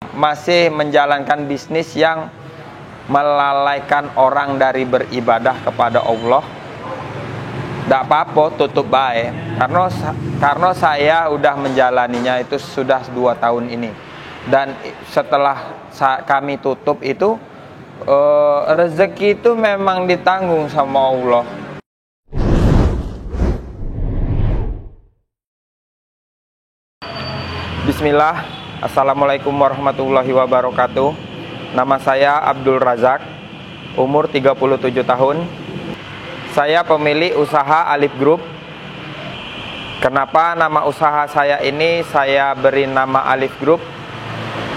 masih menjalankan bisnis yang melalaikan orang dari beribadah kepada Allah, tidak apa-apa, tutup baik. Karena saya udah menjalaninya itu sudah 2 tahun ini. Dan setelah kami tutup itu, rezeki itu memang ditanggung sama Allah. Bismillah, Assalamualaikum warahmatullahi wabarakatuh. Nama saya Abdul Razak, umur 37 tahun. Saya pemilik usaha Alif Group. Kenapa nama usaha saya ini saya beri nama Alif Group?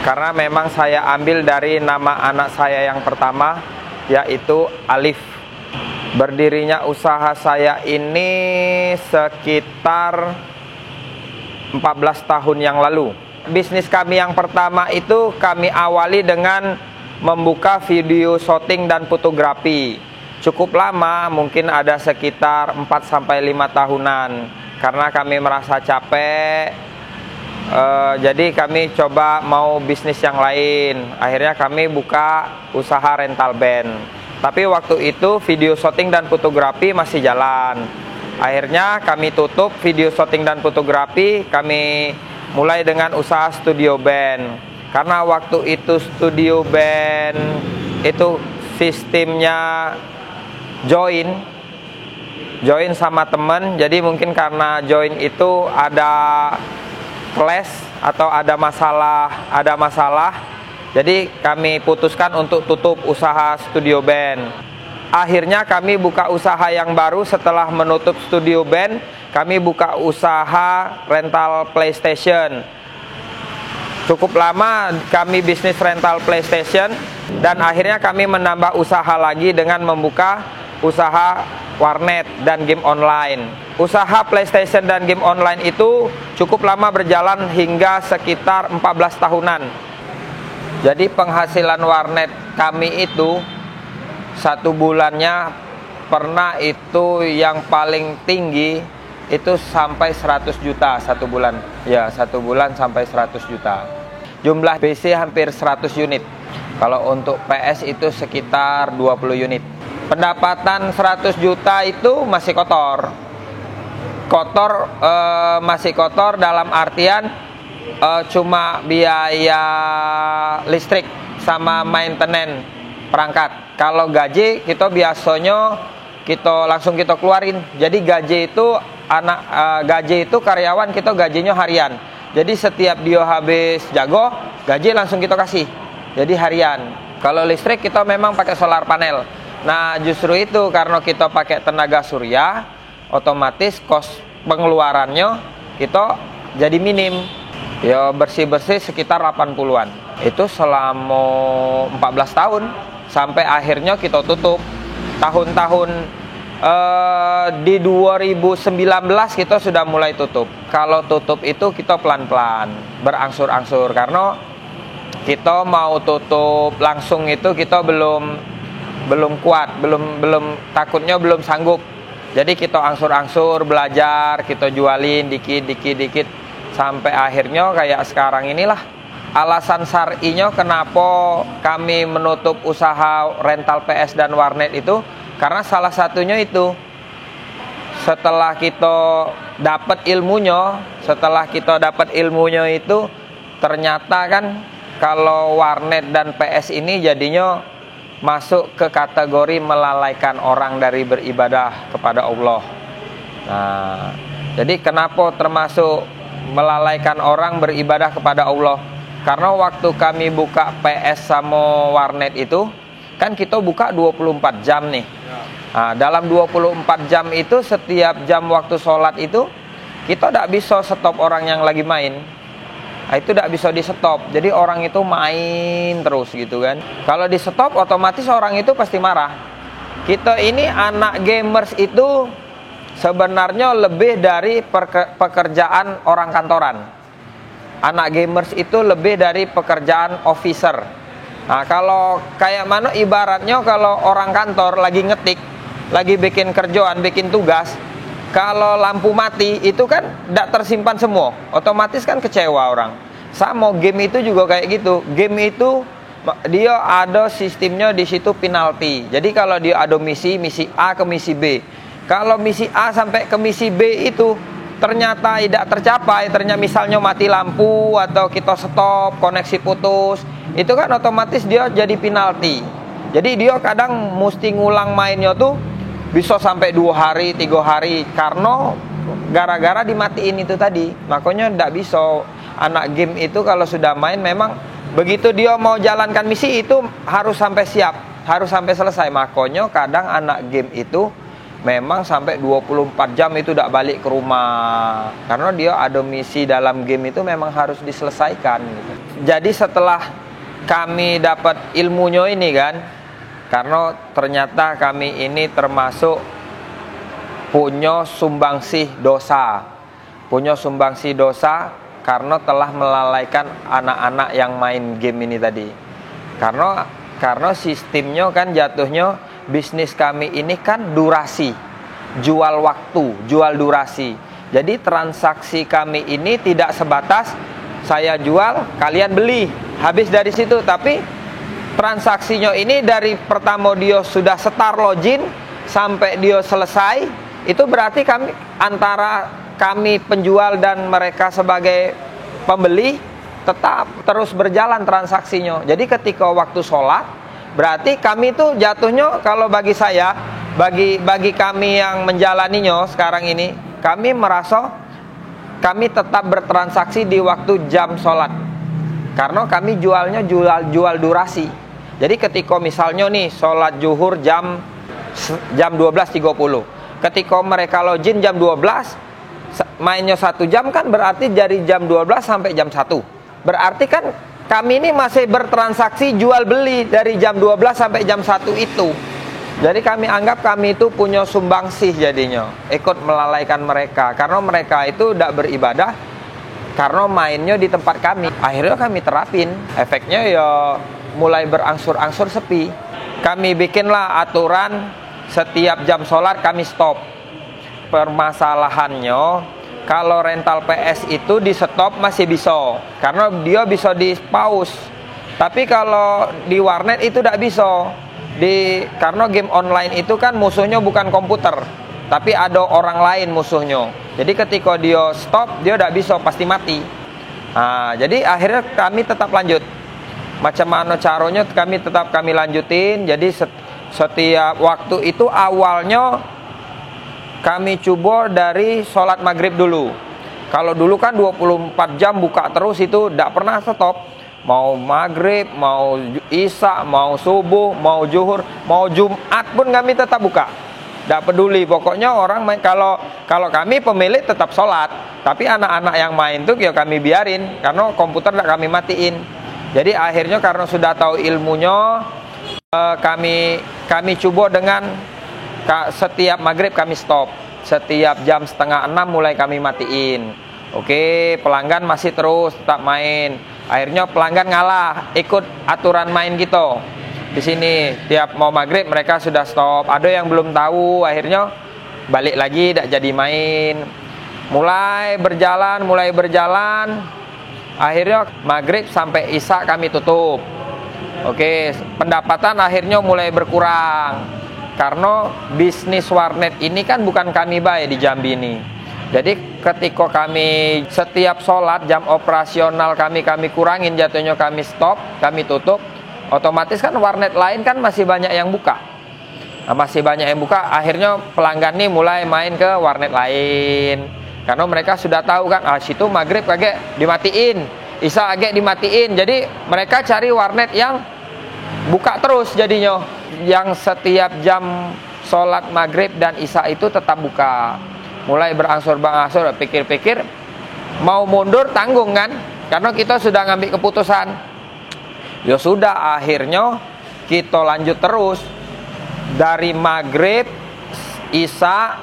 Karena memang saya ambil dari nama anak saya yang pertama, yaitu Alif. Berdirinya usaha saya ini sekitar 14 tahun yang lalu. Bisnis kami yang pertama itu kami awali dengan membuka video syuting dan fotografi. Cukup lama, mungkin ada sekitar 4-5 tahunan. Karena kami merasa capek, jadi kami coba mau bisnis yang lain. Akhirnya kami buka usaha rental band. Tapi waktu itu video syuting dan fotografi masih jalan. Akhirnya kami tutup video syuting dan fotografi, kami mulai dengan usaha studio band. Karena waktu itu studio band itu sistemnya join sama temen. Jadi mungkin karena join itu ada clash atau ada masalah. Jadi kami putuskan untuk tutup usaha studio band. Akhirnya kami buka usaha yang baru setelah menutup studio band. Kami buka usaha rental PlayStation. Cukup lama kami bisnis rental PlayStation. Dan akhirnya kami menambah usaha lagi dengan membuka usaha warnet dan game online. Usaha PlayStation dan game online itu cukup lama berjalan hingga sekitar 14 tahunan. Jadi penghasilan warnet kami itu 1 bulannya pernah itu yang paling tinggi itu sampai 100 juta 1 bulan. Ya, 1 bulan sampai 100 juta. Jumlah PC hampir 100 unit. Kalau untuk PS itu sekitar 20 unit. Pendapatan 100 juta itu masih kotor. Masih kotor dalam artian cuma biaya listrik sama maintenance perangkat. Kalau gaji kita biasanya langsung kita keluarin. Jadi gaji itu karyawan kita gajinya harian. Jadi setiap dia habis jago, gaji langsung kita kasih. Jadi harian. Kalau listrik kita memang pakai solar panel. Nah, justru itu karena kita pakai tenaga surya, otomatis kos pengeluarannya kita jadi minim. Ya bersih-bersih sekitar 80-an. Itu selama 14 tahun sampai akhirnya kita tutup. Tahun-tahun di 2019 kita sudah mulai tutup. Kalau tutup itu kita pelan-pelan, berangsur-angsur karena kita mau tutup langsung itu kita belum kuat, belum takutnya belum sanggup. Jadi kita angsur-angsur belajar, kita jualin dikit sampai akhirnya kayak sekarang inilah. Alasan syar'inya kenapa kami menutup usaha rental PS dan warnet itu karena salah satunya itu setelah kita dapat ilmunya itu ternyata kan kalau warnet dan PS ini jadinya masuk ke kategori melalaikan orang dari beribadah kepada Allah. Nah, jadi kenapa termasuk melalaikan orang beribadah kepada Allah? Karena waktu kami buka PS sama warnet itu kan kita buka 24 jam nih. Nah, dalam 24 jam itu setiap jam waktu sholat itu kita tidak bisa stop orang yang lagi main. Nah, itu tidak bisa di stop. Jadi orang itu main terus gitu kan. Kalau di stop otomatis orang itu pasti marah. Kita ini anak gamers itu sebenarnya lebih dari pekerjaan orang kantoran. Anak gamers itu lebih dari pekerjaan officer. Nah, kalau kayak mana ibaratnya kalau orang kantor lagi ngetik, lagi bikin kerjaan, bikin tugas, kalau lampu mati itu kan tidak tersimpan semua, otomatis kan kecewa orang. Sama game itu juga kayak gitu. Game itu dia ada sistemnya di situ penalti. Jadi kalau dia ada misi A ke misi B. Kalau misi A sampai ke misi B itu ternyata tidak tercapai, ternyata misalnya mati lampu atau kita stop, koneksi putus, itu kan otomatis dia jadi penalti. Jadi dia kadang mesti ngulang mainnya tuh bisa sampai 2 hari, 3 hari karena gara-gara dimatiin itu tadi. Makanya tidak bisa. Anak game itu kalau sudah main memang begitu dia mau jalankan misi itu harus sampai siap, harus sampai selesai. Makanya kadang anak game itu memang sampai 24 jam itu tidak balik ke rumah. Karena dia ada misi dalam game itu memang harus diselesaikan gitu. Jadi setelah kami dapat ilmunya ini kan, karena ternyata kami ini termasuk punya sumbangsih dosa. Punya sumbangsih dosa karena telah melalaikan anak-anak yang main game ini tadi. Karena sistemnya kan jatuhnya bisnis kami ini kan durasi, jual waktu, jual durasi. Jadi transaksi kami ini tidak sebatas saya jual, kalian beli, habis dari situ. Tapi transaksinya ini dari pertama dia sudah start login sampai dia selesai, itu berarti kami antara kami penjual dan mereka sebagai pembeli tetap terus berjalan transaksinya. Jadi ketika waktu sholat, berarti kami itu jatuhnya, kalau bagi saya, bagi kami yang menjalaninya sekarang ini, kami merasa kami tetap bertransaksi di waktu jam sholat. Karena kami jualnya jual durasi. Jadi ketika misalnya nih sholat zuhur jam 12.30, ketika mereka login jam 12, mainnya 1 jam kan berarti dari jam 12 sampai jam 1. Berarti kan kami ini masih bertransaksi jual beli dari jam 12 sampai jam 1 itu. Jadi kami anggap kami itu punya sumbangsih jadinya, ikut melalaikan mereka. Karena mereka itu tidak beribadah karena mainnya di tempat kami. Akhirnya kami terapin, efeknya ya mulai berangsur-angsur sepi. Kami bikinlah aturan setiap jam sholat kami stop. Permasalahannya kalau rental PS itu di stop masih bisa, karena dia bisa di pause. Tapi kalau di warnet itu tidak bisa. Karena game online itu kan musuhnya bukan komputer, tapi ada orang lain musuhnya. Jadi ketika dia stop, dia tidak bisa, pasti mati. Nah, jadi akhirnya kami tetap lanjut. Macam mana caranya kami lanjutin. Jadi setiap waktu itu awalnya kami coba dari sholat maghrib dulu. Kalau dulu kan 24 jam buka terus, itu tidak pernah stop. Mau maghrib, mau isya, mau subuh, mau zuhur, mau Jumat pun kami tetap buka. Tidak peduli, pokoknya orang main. Kalau kami pemilik tetap sholat, tapi anak-anak yang main tuh ya kami biarin, karena komputer tidak kami matiin. Jadi akhirnya karena sudah tahu ilmunya, kami coba dengan setiap maghrib kami stop, setiap jam 5:30 mulai kami matiin. Oke, pelanggan masih terus tetap main. Akhirnya pelanggan ngalah, ikut aturan main gitu. Di sini tiap mau maghrib mereka sudah stop. Ada yang belum tahu, akhirnya balik lagi, tidak jadi main. Mulai berjalan. Akhirnya maghrib sampai isya kami tutup. Oke, pendapatan akhirnya mulai berkurang. Karena bisnis warnet ini kan bukan kami baik di Jambi ini. Jadi ketika kami setiap sholat jam operasional kami kurangin, jatuhnya kami stop, kami tutup, otomatis kan warnet lain kan masih banyak yang buka. Akhirnya pelanggan nih mulai main ke warnet lain. Karena mereka sudah tahu kan, situ maghrib agak dimatiin, isya agak dimatiin. Jadi mereka cari warnet yang buka terus jadinya, yang setiap jam sholat maghrib dan isya itu tetap buka. Mulai berangsur-angsur, pikir-pikir mau mundur tanggung kan, karena kita sudah ngambil keputusan. Ya sudah, akhirnya kita lanjut terus dari maghrib, isya,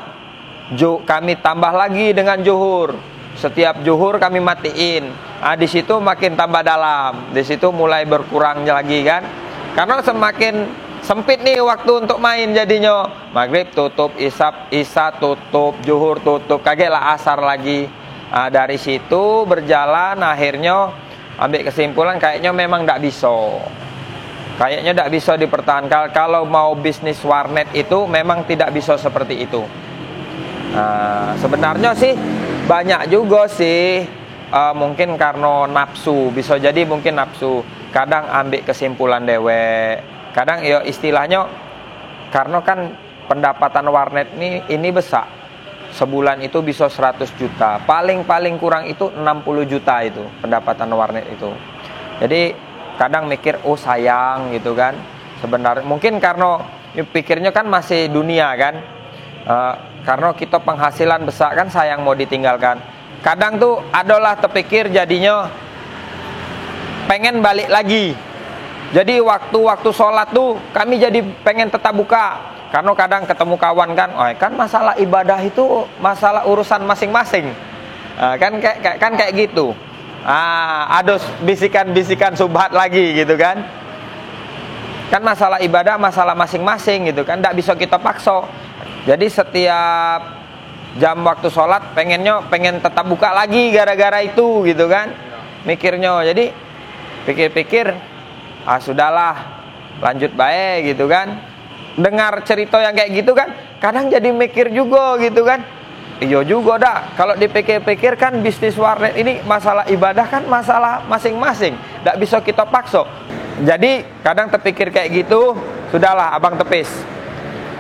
kami tambah lagi dengan zuhur. Setiap zuhur kami matiin. Di situ makin tambah dalam. Di situ mulai berkurang lagi kan. Karena semakin sempit nih waktu untuk main jadinya. Maghrib tutup, isya tutup, zuhur tutup, kagetlah asar lagi. Dari situ berjalan, akhirnya ambil kesimpulan kayaknya memang tidak bisa. Kayaknya tidak bisa dipertahankan. Kalau mau bisnis warnet itu memang tidak bisa seperti itu. Nah, sebenarnya sih banyak juga sih, mungkin karena nafsu, bisa jadi mungkin nafsu. Kadang ambil kesimpulan dewek, kadang ya istilahnya karena kan pendapatan warnet ini besar. Sebulan itu bisa 100 juta, paling kurang itu 60 juta itu pendapatan warnet itu. Jadi kadang mikir oh sayang gitu kan. Sebenarnya mungkin karena pikirnya kan masih dunia kan, karena kita penghasilan besar kan sayang mau ditinggalkan. Kadang tuh adalah terpikir jadinya pengen balik lagi. Jadi waktu sholat tuh kami jadi pengen tetap buka. Karena kadang ketemu kawan kan, oh kan masalah ibadah itu masalah urusan masing-masing. Kan kayak gitu. Ada bisikan-bisikan subhat lagi gitu kan. Kan masalah ibadah masalah masing-masing gitu kan, tidak bisa kita paksa. Jadi setiap jam waktu sholat pengen tetap buka lagi gara-gara itu gitu kan. Mikirnya, jadi pikir-pikir, sudahlah lanjut baik gitu kan. Dengar cerita yang kayak gitu kan, kadang jadi mikir juga gitu kan. Iya juga dah, kalau dipikir-pikir kan bisnis warnet ini masalah ibadah kan masalah masing-masing, tidak bisa kita paksa. Jadi kadang terpikir kayak gitu, sudahlah abang tepis.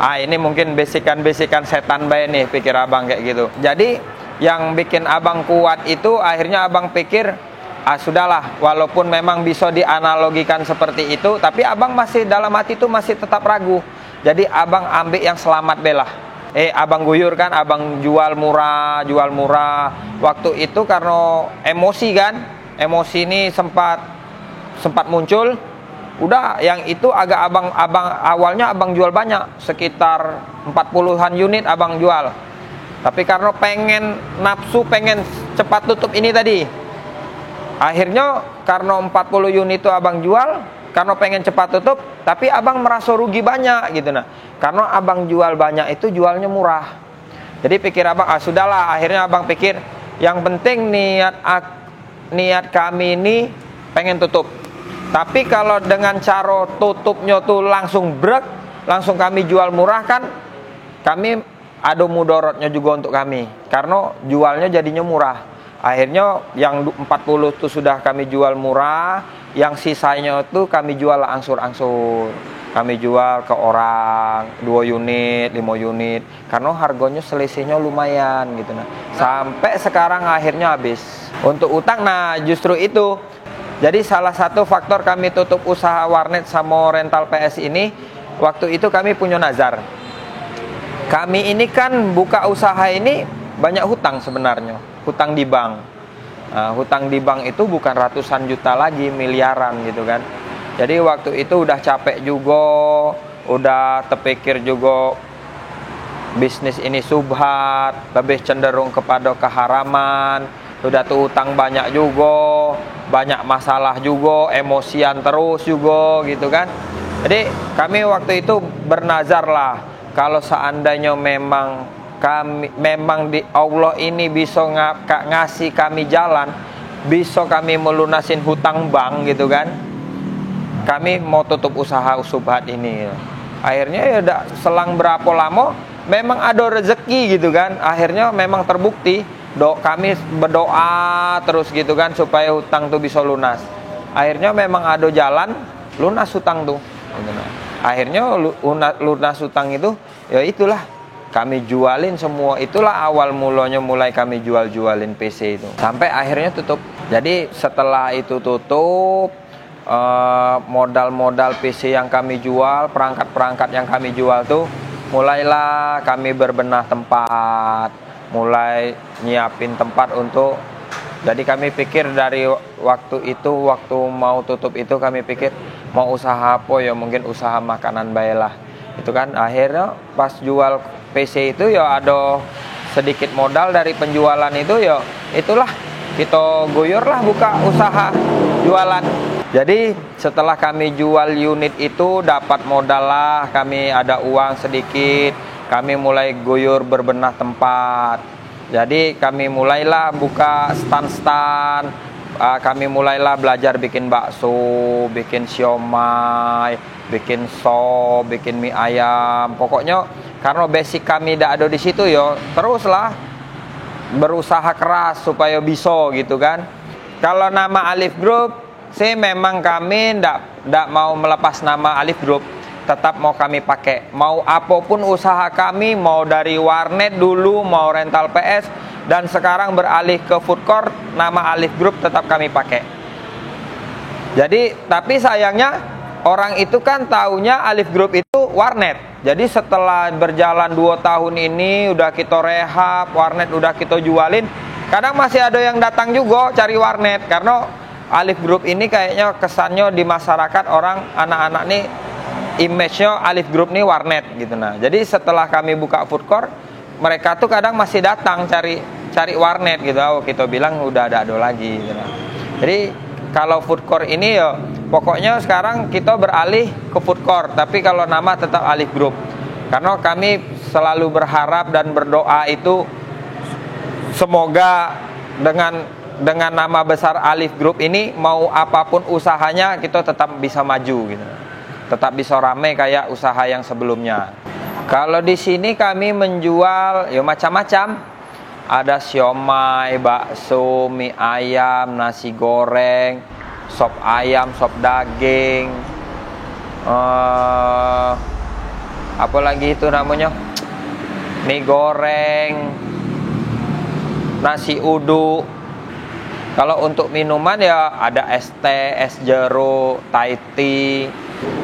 Ini mungkin bisikan-bisikan setan baik nih, pikir abang kayak gitu. Jadi yang bikin abang kuat itu akhirnya abang pikir, sudahlah, walaupun memang bisa dianalogikan seperti itu, tapi abang masih dalam hati itu masih tetap ragu. Jadi abang ambil yang selamat belah. Abang guyur kan, abang jual murah. Waktu itu karena emosi kan, emosi ini sempat muncul. Udah, yang itu agak abang awalnya abang jual banyak, sekitar 40-an unit abang jual. Tapi karena pengen nafsu, pengen cepat tutup ini tadi, akhirnya karena 40 unit itu abang jual, karena pengen cepat tutup, tapi abang merasa rugi banyak gitu nah. Karena abang jual banyak itu jualnya murah. Jadi pikir abang, sudahlah, akhirnya abang pikir yang penting niat kami ini pengen tutup. Tapi kalau dengan cara tutupnya tuh langsung brek, langsung kami jual murah kan, kami ada mudorotnya juga untuk kami. Karena jualnya jadinya murah. Akhirnya yang 40 itu sudah kami jual murah, yang sisanya itu kami jual angsur-angsur. Kami jual ke orang 2 unit, 5 unit, karena harganya selisihnya lumayan gitu nah. Sampai sekarang akhirnya habis. Untuk utang, nah justru itu. Jadi salah satu faktor kami tutup usaha warnet sama rental PS ini, waktu itu kami punya nazar. Kami ini kan buka usaha ini banyak hutang sebenarnya, hutang di bank. Hutang di bank itu bukan ratusan juta lagi, miliaran gitu kan. Jadi waktu itu udah capek juga, udah terpikir juga bisnis ini subhat, lebih cenderung kepada keharaman. Udah tuh utang banyak juga, banyak masalah juga, emosian terus juga gitu kan. Jadi kami waktu itu bernazar lah, kalau seandainya memang di Allah ini bisa ngasih kami jalan, bisa kami melunasin hutang bank gitu kan, kami mau tutup usaha subhat ini. Akhirnya ya udah selang berapa lama memang ada rezeki gitu kan. Akhirnya memang terbukti. Kami berdoa terus gitu kan supaya hutang tuh bisa lunas. Akhirnya memang ada jalan lunas hutang tuh. Akhirnya lunas hutang itu, ya itulah kami jualin semua. Itulah awal mulanya mulai kami jualin PC itu. Sampai akhirnya tutup. Jadi setelah itu tutup, modal-modal PC yang kami jual, perangkat-perangkat yang kami jual tuh, mulailah kami berbenah tempat, mulai nyiapin tempat untuk. Jadi kami pikir dari waktu itu, waktu mau tutup itu kami pikir mau usaha apa ya, mungkin usaha makanan baiklah. Itu kan akhirnya pas jual PC itu ya ada sedikit modal dari penjualan itu, ya itulah kita guyurlah buka usaha jualan. Jadi setelah kami jual unit itu dapat modal lah, kami ada uang sedikit, kami mulai guyur berbenah tempat. Jadi kami mulailah buka stand-stand, kami mulailah belajar bikin bakso, bikin siomay, bikin sop, bikin mie ayam. Pokoknya karena basic kami tidak ada di situ yo, teruslah berusaha keras supaya bisa gitu kan. Kalau nama Alif Group sih memang kami tidak mau melepas nama Alif Group, tetap mau kami pakai. Mau apapun usaha kami, mau dari warnet dulu, mau rental PS, dan sekarang beralih ke food court, nama Alif Group tetap kami pakai. Jadi, tapi sayangnya orang itu kan taunya Alif Group itu warnet. Jadi setelah berjalan 2 tahun ini, udah kita rehab, warnet udah kita jualin, kadang masih ada yang datang juga cari warnet. Karena Alif Group ini kayaknya kesannya di masyarakat orang, anak-anak nih, image-nya Alif Group nih warnet gitu. Nah, jadi setelah kami buka food court, mereka tuh kadang masih datang cari warnet gitu. Oh, kita bilang udah ada lagi gitu. Nah, jadi kalau food court ini ya pokoknya sekarang kita beralih ke food court, tapi kalau nama tetap Alif Group. Karena kami selalu berharap dan berdoa itu semoga dengan nama besar Alif Group ini, mau apapun usahanya kita tetap bisa maju gitu. Tetap bisa rame kayak usaha yang sebelumnya. Kalau di sini kami menjual ya macam-macam. Ada siomay, bakso, mie ayam, nasi goreng, sop ayam, sop daging, apa lagi itu namanya, mie goreng, nasi uduk. Kalau untuk minuman ya ada es teh, es jeruk, Thai tea.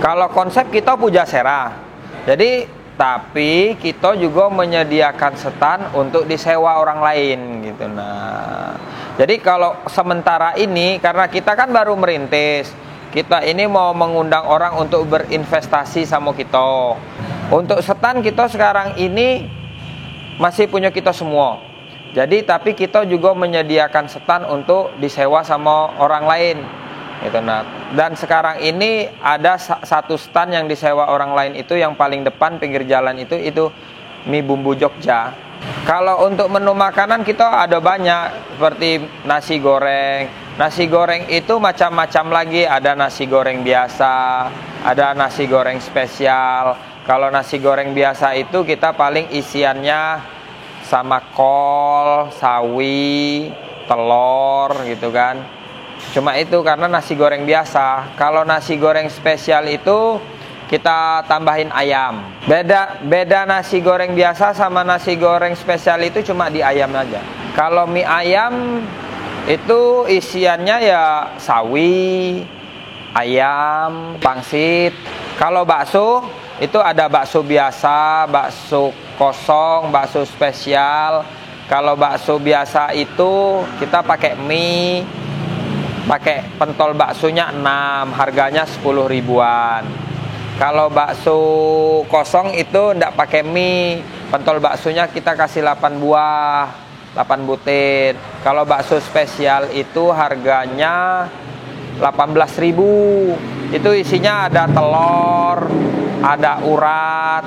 Kalau konsep kita Pujasera, jadi tapi kita juga menyediakan stand untuk disewa orang lain gitu. Nah, jadi kalau sementara ini karena kita kan baru merintis, kita ini mau mengundang orang untuk berinvestasi sama kita. Untuk stand kita sekarang ini masih punya kita semua. Jadi tapi kita juga menyediakan stand untuk disewa sama orang lain gitu. Nah, dan sekarang ini ada satu stand yang disewa orang lain itu yang paling depan pinggir jalan itu mie bumbu Jogja. Kalau untuk menu makanan kita ada banyak seperti nasi goreng. Nasi goreng itu macam-macam lagi, ada nasi goreng biasa, ada nasi goreng spesial. Kalau nasi goreng biasa itu kita paling isiannya sama kol, sawi, telur gitu kan. Cuma itu karena nasi goreng biasa. Kalau nasi goreng spesial itu kita tambahin ayam. Beda nasi goreng biasa sama nasi goreng spesial itu cuma di ayam aja. Kalau mie ayam itu isiannya ya sawi, ayam, pangsit. Kalau bakso itu ada bakso biasa, bakso kosong, bakso spesial. Kalau bakso biasa itu kita pakai mie, pakai pentol baksonya 6, harganya 10 ribuan. Kalau bakso kosong itu enggak pakai mie, pentol baksonya kita kasih 8 buah, 8 butir. Kalau bakso spesial itu harganya 18.000. Itu isinya ada telur, ada urat.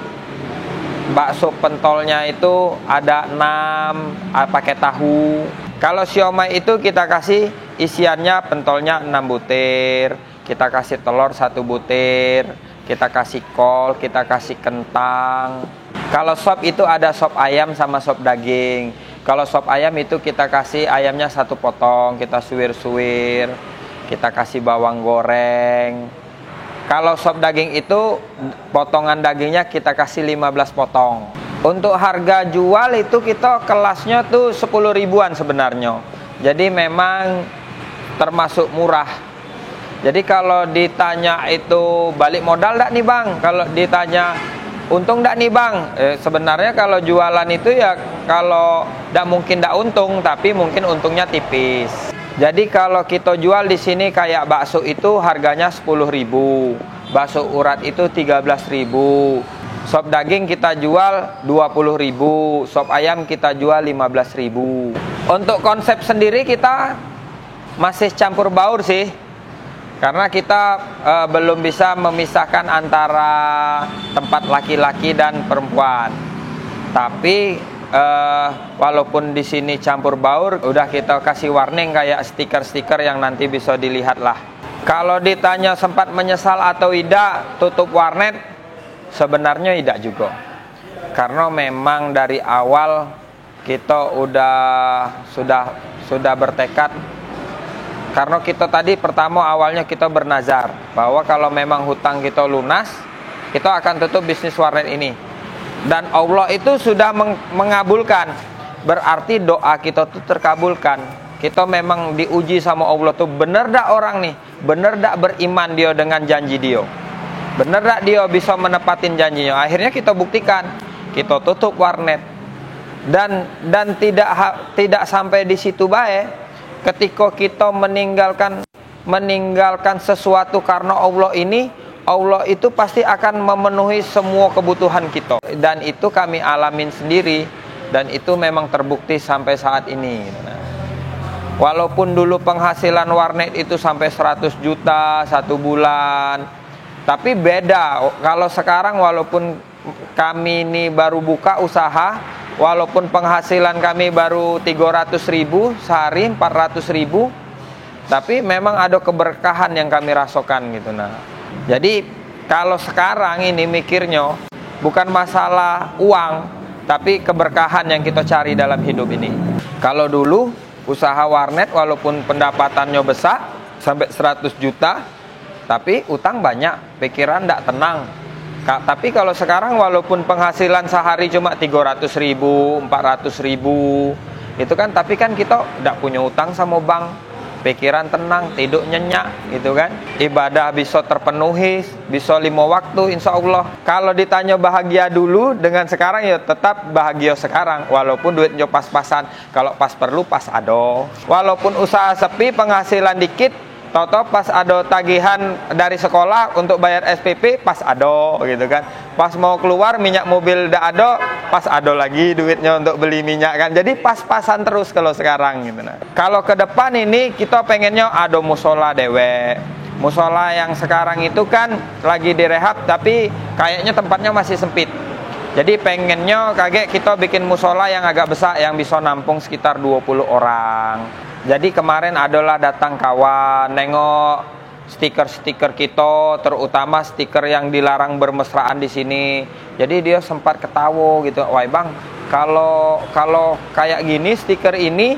Bakso pentolnya itu ada 6, pakai tahu. Kalau siomay itu kita kasih isiannya pentolnya 6 butir, kita kasih telur 1 butir, kita kasih kol, kita kasih kentang. Kalau sop itu ada sop ayam sama sop daging. Kalau sop ayam itu kita kasih ayamnya 1 potong, kita suwir-suwir, kita kasih bawang goreng. Kalau sop daging itu potongan dagingnya kita kasih 15 potong. Untuk harga jual itu kita kelasnya tuh 10 ribuan sebenarnya. Jadi memang termasuk murah. Jadi kalau ditanya itu balik modal enggak nih bang? Kalau ditanya untung enggak nih bang? Sebenarnya kalau jualan itu ya kalau enggak mungkin enggak untung, tapi mungkin untungnya tipis. Jadi kalau kita jual di sini kayak bakso itu harganya 10.000, bakso urat itu 13.000, sop daging kita jual 20.000, sop ayam kita jual 15.000. Untuk konsep sendiri kita masih campur baur sih, karena kita belum bisa memisahkan antara tempat laki-laki dan perempuan. Tapi walaupun di sini campur baur, udah kita kasih warning kayak stiker-stiker yang nanti bisa dilihat lah. Kalau ditanya sempat menyesal atau tidak tutup warnet, sebenarnya tidak juga. Karena memang dari awal kita sudah bertekad. Karena kita tadi pertama awalnya kita bernazar bahwa kalau memang hutang kita lunas, kita akan tutup bisnis warnet ini. Dan Allah itu sudah mengabulkan. Berarti doa kita itu terkabulkan. Kita memang diuji sama Allah tuh, bener dak orang nih, bener dak beriman dia dengan janji dia, bener dak dia bisa menepatin janjinya. Akhirnya kita buktikan, kita tutup warnet. Dan tidak sampai di situ baik. Ketika kita meninggalkan sesuatu karena Allah ini, Allah itu pasti akan memenuhi semua kebutuhan kita. Dan itu kami alamin sendiri, dan itu memang terbukti sampai saat ini. Walaupun dulu penghasilan warnet itu sampai 100 juta satu bulan, tapi beda. Kalau sekarang walaupun kami ini baru buka usaha, walaupun penghasilan kami baru 300 ribu sehari, 400 ribu, tapi memang ada keberkahan yang kami rasakan gitu. Nah, jadi kalau sekarang ini mikirnya bukan masalah uang, tapi keberkahan yang kita cari dalam hidup ini. Kalau dulu usaha warnet walaupun pendapatannya besar sampai 100 juta, tapi utang banyak, pikiran tidak tenang. Tapi kalau sekarang walaupun penghasilan sehari cuma 300 ribu, 400 ribu, itu kan, tapi kan kita tidak punya utang sama bank, pikiran tenang, tidur nyenyak gitu kan. Ibadah bisa terpenuhi, bisa 5 waktu insya Allah. Kalau ditanya bahagia dulu dengan sekarang, ya tetap bahagia sekarang. Walaupun duitnya pas-pasan, kalau pas perlu pas ado. Walaupun usaha sepi, penghasilan dikit, toto pas ada tagihan dari sekolah untuk bayar SPP, pas ado gitu kan. Pas mau keluar minyak mobil dak ada, pas ado lagi duitnya untuk beli minyak kan. Jadi pas-pasan terus kalau sekarang gitu. Nah, kalau ke depan ini kita pengennya ada musola dewe. Musola yang sekarang itu kan lagi direhab, tapi kayaknya tempatnya masih sempit. Jadi pengennya kaget kita bikin musola yang agak besar, yang bisa nampung sekitar 20 orang. Jadi kemarin adalah datang kawan, nengok stiker-stiker kita, terutama stiker yang dilarang bermesraan di sini. Jadi dia sempat ketawa gitu, wah bang, kalau kayak gini stiker ini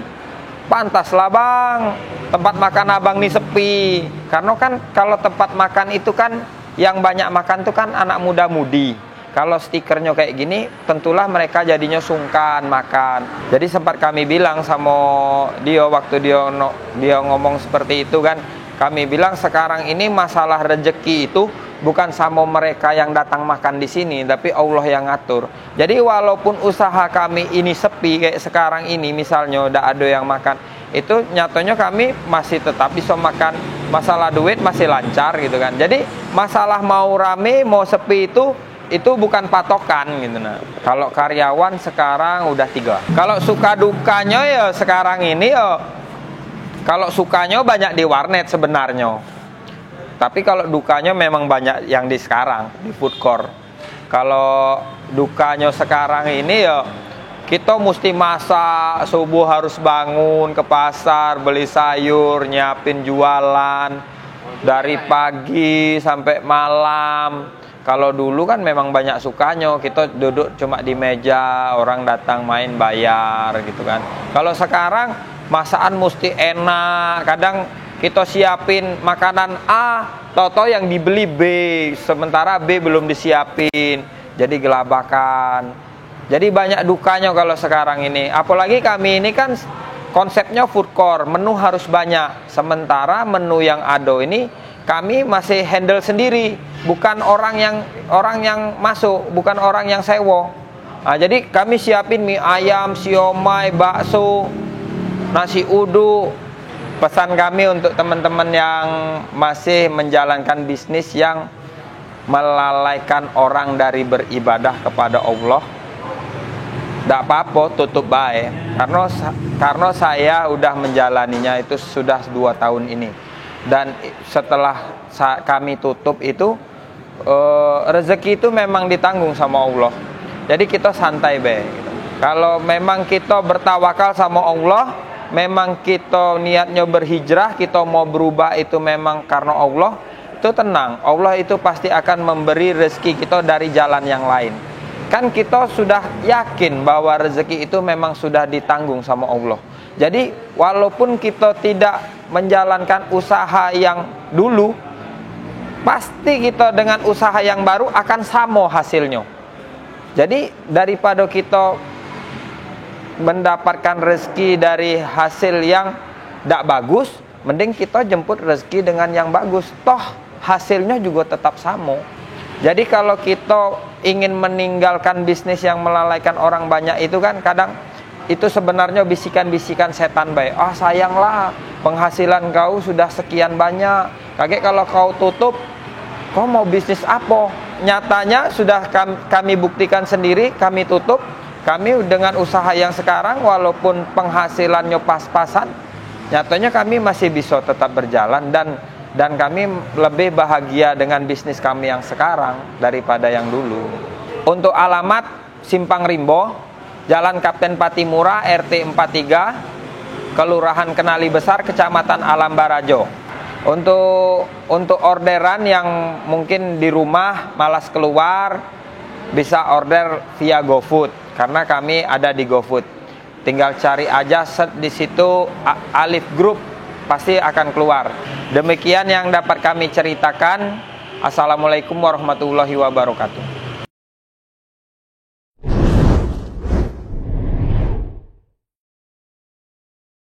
pantas lah bang, tempat makan abang nih sepi. Karena kan kalau tempat makan itu kan yang banyak makan itu kan anak muda-mudi. Kalau stikernya kayak gini, tentulah mereka jadinya sungkan makan. Jadi sempat kami bilang sama dia waktu dia ngomong seperti itu kan, kami bilang sekarang ini masalah rezeki itu bukan sama mereka yang datang makan di sini, tapi Allah yang ngatur. Jadi walaupun usaha kami ini sepi kayak sekarang ini, misalnya udah ada yang makan, itu nyatanya kami masih tetap bisa makan. Masalah duit masih lancar gitu kan. Jadi masalah mau rame mau sepi itu bukan patokan gitu. Nah, kalau karyawan sekarang udah 3. Kalau suka dukanya ya sekarang ini ya, kalau sukanya banyak di warnet sebenarnya. Tapi kalau dukanya memang banyak yang di sekarang di food court. Kalau dukanya sekarang ini ya kita mesti masak, subuh harus bangun ke pasar beli sayur, nyiapin jualan dari pagi sampai malam. Kalau dulu kan memang banyak sukanya, kita duduk cuma di meja, orang datang main bayar gitu kan. Kalau sekarang masakan mesti enak, kadang kita siapin makanan A, toto yang dibeli B, sementara B belum disiapin, jadi gelabakan. Jadi banyak dukanya kalau sekarang ini. Apalagi kami ini kan konsepnya food court, menu harus banyak. Sementara menu yang ada ini kami masih handle sendiri, bukan orang yang masuk, bukan orang yang sewa. Nah, jadi kami siapin mie ayam, siomay, bakso, nasi uduk. Pesan kami untuk teman-teman yang masih menjalankan bisnis yang melalaikan orang dari beribadah kepada Allah, tidak apa-apa, tutup baik. Karena saya udah menjalaninya itu sudah 2 tahun ini. Dan setelah kami tutup itu, rezeki itu memang ditanggung sama Allah. Jadi kita santai be. Kalau memang kita bertawakal sama Allah, memang kita niatnya berhijrah, kita mau berubah itu memang karena Allah, itu tenang, Allah itu pasti akan memberi rezeki kita dari jalan yang lain. Kan kita sudah yakin bahwa rezeki itu memang sudah ditanggung sama Allah. Jadi walaupun kita tidak menjalankan usaha yang dulu, pasti kita dengan usaha yang baru akan sama hasilnya. Jadi daripada kita mendapatkan rezeki dari hasil yang tidak bagus, mending kita jemput rezeki dengan yang bagus. Toh hasilnya juga tetap sama. Jadi kalau kita ingin meninggalkan bisnis yang melalaikan orang banyak itu kan kadang itu sebenarnya bisikan-bisikan setan baik. Ah sayanglah penghasilan kau sudah sekian banyak. Kaget kalau kau tutup, kau mau bisnis apa? Nyatanya sudah kami buktikan sendiri, kami tutup. Kami dengan usaha yang sekarang walaupun penghasilannya pas-pasan, nyatanya kami masih bisa tetap berjalan dan kami lebih bahagia dengan bisnis kami yang sekarang daripada yang dulu. Untuk alamat Simpang Rimbo, Jalan Kapten Patimura, RT 43, Kelurahan Kenali Besar, Kecamatan Alam Barajo. Untuk orderan yang mungkin di rumah malas keluar, bisa order via GoFood. Karena kami ada di GoFood. Tinggal cari aja di situ Alif Group, pasti akan keluar. Demikian yang dapat kami ceritakan. Assalamualaikum warahmatullahi wabarakatuh.